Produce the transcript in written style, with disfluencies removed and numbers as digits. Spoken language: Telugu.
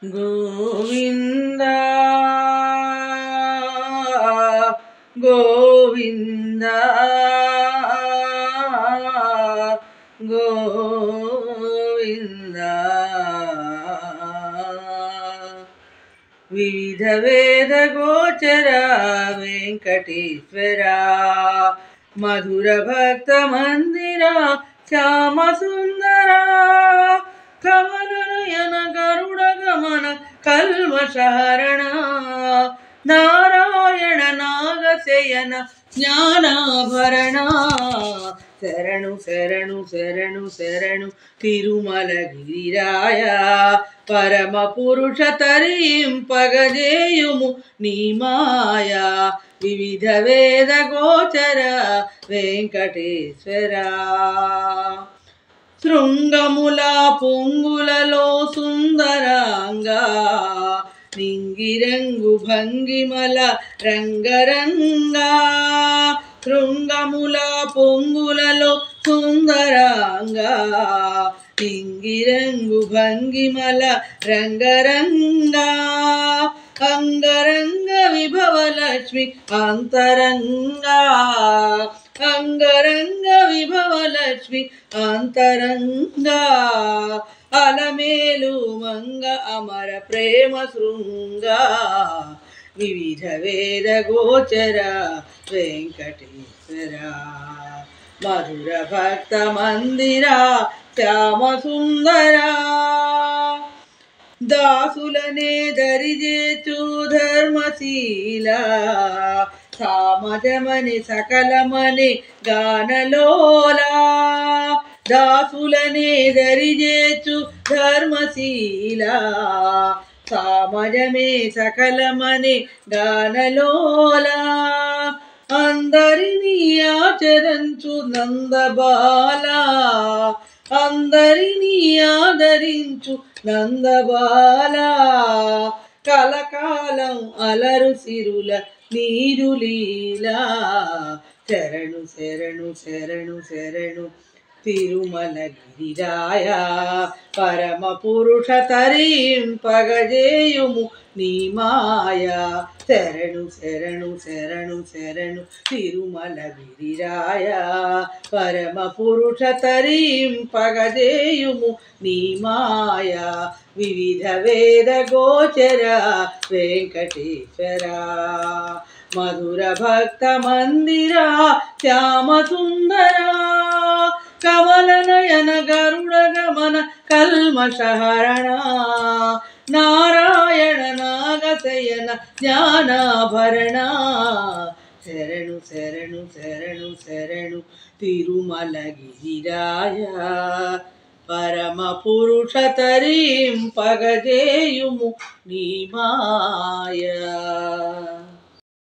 గోవిందా గోవిందా గోవిందా వివిధ వేద గోచర వెంకటేశ్వర మధుర భక్త మందిర శ్యామ సుందర కమలనయన గరుడ గమన కల్మషహరణ నారాయణ నాగశయన జ్ఞానాభరణ శరణు శరణు శరణు శరణు తిరుమలగిరిరాయ పరమ పురుష తరింపగజేయుము నీ మాయా వివిధ వేద గోచర వెంకటేశ్వర శృంగముల పొంగులలో సుందరంగా నింగిరంగు భంగిమల రంగరంగా శృంగముల పొంగులలో సుందరంగా నింగిరంగు భంగిమల రంగరంగా అంగరంగ విభవలక్ష్మి అంతరంగా అంగరంగ విభవలక్ష్మి అంతరంగా అలమేలు మంగ అమర ప్రేమ శృంగా వివిధ వేద గోచర వెంకటేశ్వర మధుర భక్త మందిర శ్యామ సుందర దాసులనే దరిజేచు ధర్మశీల సామజమని సకలమని గానలోలా దాసులనే దరిజేచు ధర్మశీల సామజమే సకలమని గానలోలా అందరినీ ఆచరించు నందబాల అందరినీ ఆదరించు నందబాల కలకాలం అలరు సిరుల నీరు లీలా శరణు శరణు శరణు శరణు తిరుమలగిరిరాయ పరమ పురుష తరింపగజేయుము నీ మాయా శరణు శరణు శరణు శరణు తిరుమలగిరిరాయ పరమ పురుష తరింపగజేయుము నీ మాయా వివిధ వేద గోచర వెంకటేశ్వర మధుర భక్త మందిర శ్యామ సుందర కమలనయన గరుడ గమన కల్మషహరణ నారాయణ నాగశయన జ్ఞానాభరణ శరణు శరణు శరణు శరణు తిరుమలగిరిరాయ పరమ పురుష తరింపగజేయుము నీ మాయా.